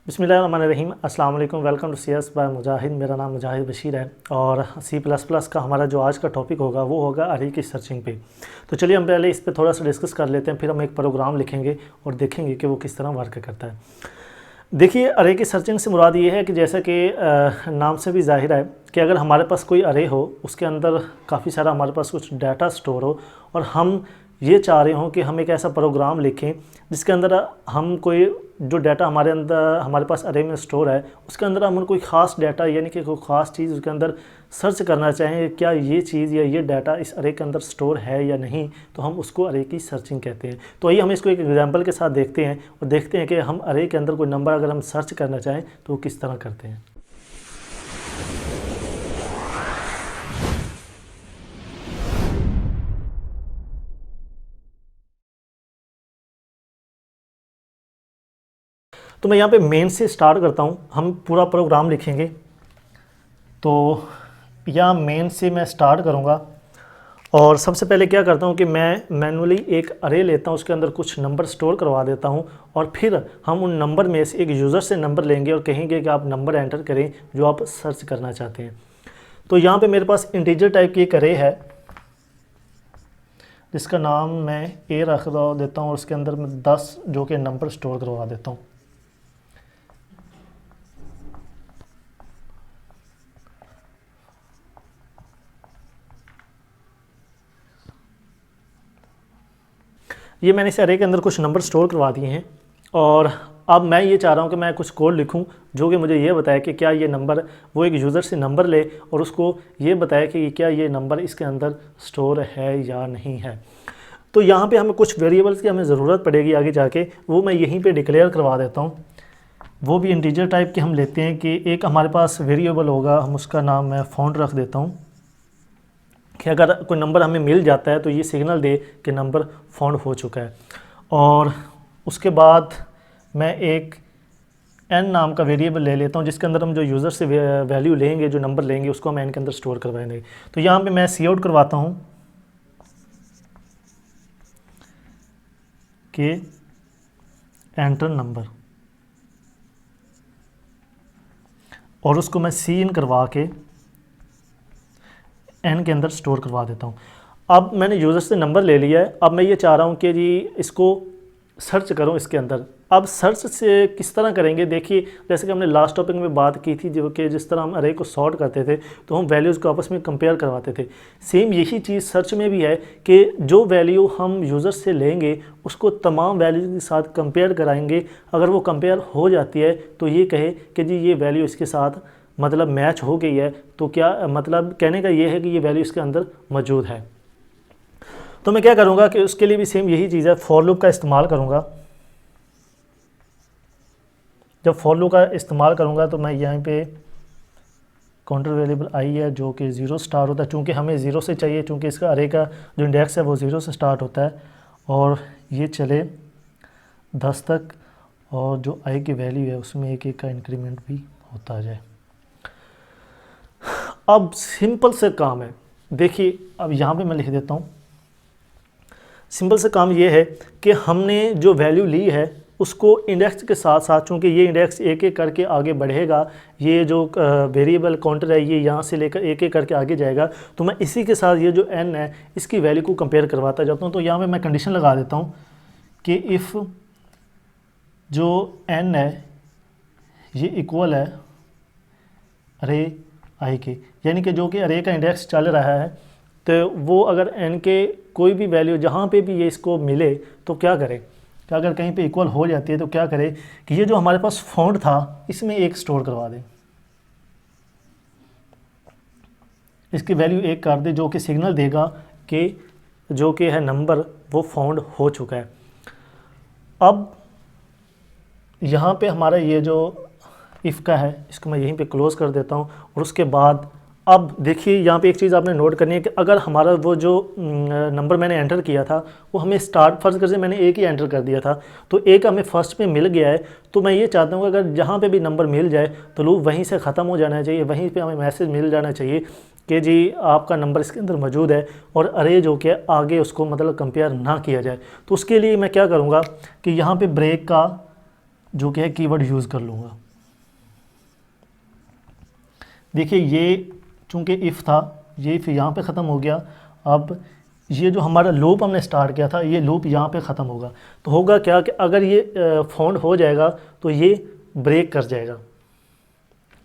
बिस्मिल्लाहिर्रहमानिर्रहीम। अस्सलाम वालेकुम। वेलकम टू CS बाय मुजाहिद। मेरा नाम मुजाहिद बशीर है और C++ का हमारा जो आज का टॉपिक होगा वो होगा अरे की सर्चिंग पे। तो चलिए हम पहले इस पे थोड़ा सा डिस्कस कर लेते हैं, फिर हम एक प्रोग्राम लिखेंगे और देखेंगे कि वो किस तरह वर्क करता है। देखिए, अरे की सर्चिंग से मुराद ये है कि जैसा कि नाम से भी ज़ाहिर है कि अगर हमारे पास कोई अरे हो, उसके अंदर काफ़ी सारा हमारे पास कुछ डाटा स्टोर हो और हम ये चाह रहे हों कि हम एक ऐसा प्रोग्राम लिखें जिसके अंदर हम कोई जो डाटा हमारे अंदर हमारे पास अरे में स्टोर है उसके अंदर हम कोई ख़ास डाटा यानी कि कोई ख़ास चीज़ उसके अंदर सर्च करना चाहें, क्या ये चीज़ या ये डाटा इस अरे के अंदर स्टोर है या नहीं, तो हम उसको अरे की सर्चिंग कहते हैं। तो आइए हम इसको एक एग्जांपल के साथ देखते हैं और देखते हैं कि हम अरे के अंदर कोई नंबर अगर हम सर्च करना चाहें तो वो किस तरह करते हैं। तो मैं यहाँ पे मेन से स्टार्ट करता हूँ, हम पूरा प्रोग्राम लिखेंगे। तो यहाँ मेन से मैं स्टार्ट करूँगा और सबसे पहले क्या करता हूँ कि मैं मैनुअली एक अरे लेता हूँ, उसके अंदर कुछ नंबर स्टोर करवा देता हूँ और फिर हम उन नंबर में से एक यूज़र से नंबर लेंगे और कहेंगे कि आप नंबर एंटर करें जो आप सर्च करना चाहते हैं। तो यहाँ पे मेरे पास इंटीजर टाइप की एक अरे है जिसका नाम मैं ए रख देता हूँ और उसके अंदर मैं 10 जो कि नंबर स्टोर करवा देता हूँ। ये मैंने इस अरे के अंदर कुछ नंबर स्टोर करवा दिए हैं और अब मैं ये चाह रहा हूँ कि मैं कुछ कोड लिखूँ जो कि मुझे ये बताए कि क्या ये नंबर वो एक यूज़र से नंबर ले और उसको ये बताए कि क्या ये नंबर इसके अंदर स्टोर है या नहीं है। तो यहाँ पे हमें कुछ वेरिएबल्स की हमें ज़रूरत पड़ेगी आगे जाके, वो मैं यहीं पे डिक्लेयर करवा देता हूँ। वो भी इंटीजर टाइप के हम लेते हैं कि एक हमारे पास वेरिएबल होगा, हम उसका नाम मैं फ़ॉन्ट रख देता हूँ कि अगर कोई नंबर हमें मिल जाता है तो ये सिग्नल दे कि नंबर फाउंड हो चुका है। और उसके बाद मैं एक n नाम का वेरिएबल ले लेता हूँ जिसके अंदर हम जो यूज़र से वैल्यू लेंगे, जो नंबर लेंगे, उसको हम n के अंदर स्टोर करवाएंगे। तो यहाँ पे मैं सी आउट करवाता हूँ कि एंटर नंबर और उसको मैं सी इन करवा के n के अंदर स्टोर करवा देता हूँ। अब मैंने यूज़र से नंबर ले लिया है, अब मैं ये चाह रहा हूँ कि जी इसको सर्च करूँ इसके अंदर। अब सर्च से किस तरह करेंगे, देखिए जैसे कि हमने लास्ट टॉपिक में बात की थी जो कि जिस तरह हम अरे को सॉर्ट करते थे तो हम वैल्यूज़ को आपस में कंपेयर करवाते थे। सेम यही चीज़ सर्च में भी है कि जो वैल्यू हम यूज़र से लेंगे उसको तमाम वैल्यूज़ के साथ कंपेयर कराएंगे। अगर वो कंपेयर हो जाती है तो ये कहे कि जी ये वैल्यू इसके साथ मतलब मैच हो गई है, तो क्या मतलब कहने का ये है कि ये वैल्यू इसके अंदर मौजूद है। तो मैं क्या करूँगा कि उसके लिए भी सेम यही चीज़ है, फॉर लूप का इस्तेमाल करूँगा। जब फॉर लूप का इस्तेमाल करूँगा तो मैं यहाँ पे काउंटर वेरिएबल आई है जो कि 0 स्टार्ट होता है, चूँकि हमें 0 से चाहिए, चूँकि इसका अरे का जो इंडेक्स है वो 0 से स्टार्ट होता है और ये चले 10 तक और जो आई की वैल्यू है उसमें एक एक का इंक्रीमेंट भी होता जाए। अब सिंपल से काम है, देखिए अब यहाँ पे मैं लिख देता हूँ। सिंपल से काम ये है कि हमने जो वैल्यू ली है उसको इंडेक्स के साथ साथ, चूँकि ये इंडेक्स एक एक करके आगे बढ़ेगा, ये जो वेरिएबल काउंटर है ये यहाँ से लेकर एक एक करके आगे जाएगा, तो मैं इसी के साथ ये जो n है इसकी वैल्यू को कंपेयर करवाता जाता हूँ। तो यहाँ पे मैं कंडीशन लगा देता हूँ कि इफ़ जो n है ये इक्वल है अरे आई के, यानी कि जो कि अरे का इंडेक्स चल रहा है, तो वो अगर n के कोई भी वैल्यू जहाँ पे भी ये इसको मिले तो क्या करे कि अगर कहीं पे इक्वल हो जाती है तो क्या करे कि ये जो हमारे पास फाउंड था इसमें एक स्टोर करवा दे, इसकी वैल्यू एक कर दे जो कि सिग्नल देगा कि जो कि है नंबर वो फाउंड हो चुका है। अब यहाँ पे हमारा ये जो इफ़ का है इसको मैं यहीं पे क्लोज़ कर देता हूँ और उसके बाद अब देखिए यहाँ पे एक चीज़ आपने नोट करनी है कि अगर हमारा वो जो नंबर मैंने एंटर किया था वो हमें स्टार्ट फर्स्ट कर से मैंने एक ही एंटर कर दिया था, तो एक हमें फर्स्ट पे मिल गया है। तो मैं ये चाहता हूँ कि अगर जहाँ पे भी नंबर मिल जाए तो लूप वहीं से ख़त्म हो जाना चाहिए, वहीं पे हमें मैसेज मिल जाना चाहिए कि जी आपका नंबर इसके अंदर मौजूद है और अरे जो कि आगे उसको मतलब कंपेयर ना किया जाए। तो उसके लिए मैं क्या करूँगा कि यहाँ पर ब्रेक का जो कि है कीवर्ड यूज़ कर लूँगा। देखिए ये चूँकि इफ़ था, ये इफ़ यहाँ पे ख़त्म हो गया। अब ये जो हमारा लूप हमने स्टार्ट किया था, ये लूप यहाँ पे ख़त्म होगा। तो होगा क्या कि अगर ये फाउंड हो जाएगा तो ये ब्रेक कर जाएगा।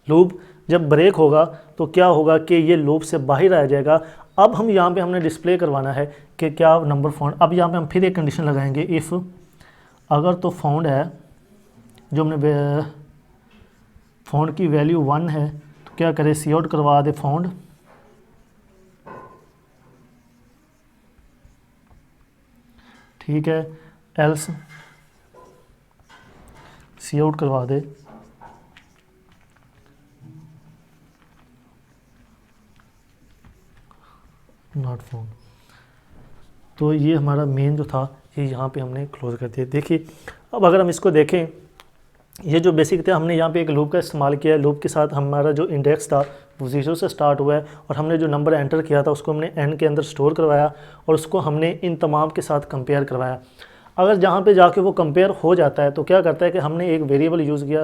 लूप जब ब्रेक होगा तो क्या होगा कि ये लूप से बाहर आ जाएगा। अब हम यहाँ पे हमने डिस्प्ले करवाना है कि क्या नंबर फाउंड। अब यहाँ पे हम फिर एक कंडीशन लगाएंगे, इफ़ अगर तो फाउंड है, जो हमने फाउंड की वैल्यू 1 है, तो क्या करें, सी आउट करवा दे फाउंड। ठीक है, एल्स सी आउट करवा दे नॉट फाउंड। तो ये हमारा मेन जो था ये यहाँ पे हमने क्लोज कर दिया। देखिए अब अगर हम इसको देखें, ये जो बेसिक थे, हमने यहाँ पे एक लूप का इस्तेमाल किया है। लूप के साथ हमारा जो इंडेक्स था वो 0 से स्टार्ट हुआ है, और हमने जो नंबर एंटर किया था उसको हमने n के अंदर स्टोर करवाया, और उसको हमने इन तमाम के साथ कंपेयर करवाया। अगर जहाँ पे जाके वो कंपेयर हो जाता है तो क्या करता है कि हमने एक वेरिएबल यूज़ किया,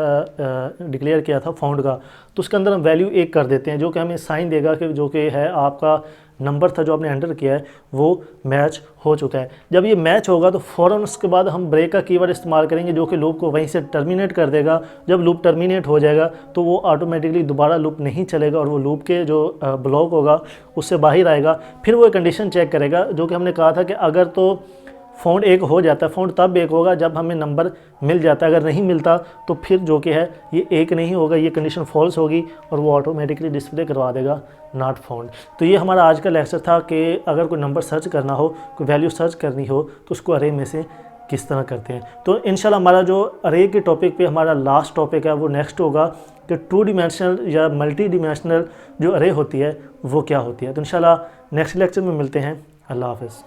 डिक्लेयर किया था फाउंड का, तो उसके अंदर हम वैल्यू 1 कर देते हैं, जो कि हमें साइन देगा कि जो कि है आपका नंबर था जो आपने एंटर किया है वो मैच हो चुका है। जब ये मैच होगा तो फ़ौरन उसके बाद हम ब्रेक का कीवर्ड इस्तेमाल करेंगे, जो कि लूप को वहीं से टर्मिनेट कर देगा। जब लूप टर्मिनेट हो जाएगा तो वो ऑटोमेटिकली दोबारा लूप नहीं चलेगा, और वो लूप के जो ब्लॉक होगा उससे बाहर आएगा। फिर वो कंडीशन चेक करेगा, जो कि हमने कहा था कि अगर तो फाउंड 1 हो जाता है, फाउंड तब 1 होगा जब हमें नंबर मिल जाता है। अगर नहीं मिलता तो फिर जो कि है ये 1 नहीं होगा, ये कंडीशन फॉल्स होगी, और वो ऑटोमेटिकली डिस्प्ले करवा देगा नॉट फाउंड। तो ये हमारा आज का लेक्चर था कि अगर कोई नंबर सर्च करना हो, कोई वैल्यू सर्च करनी हो, तो उसको अरे में से किस तरह करते हैं। तो इंशाल्लाह हमारा जो अरे के टॉपिक पे हमारा लास्ट टॉपिक है वो नेक्स्ट होगा कि 2 डिमेंशनल या मल्टी डिमेंशनल जो अरे होती है वो क्या होती है। तो इंशाल्लाह नेक्स्ट लेक्चर में मिलते हैं। अल्लाह हाफ़िज़।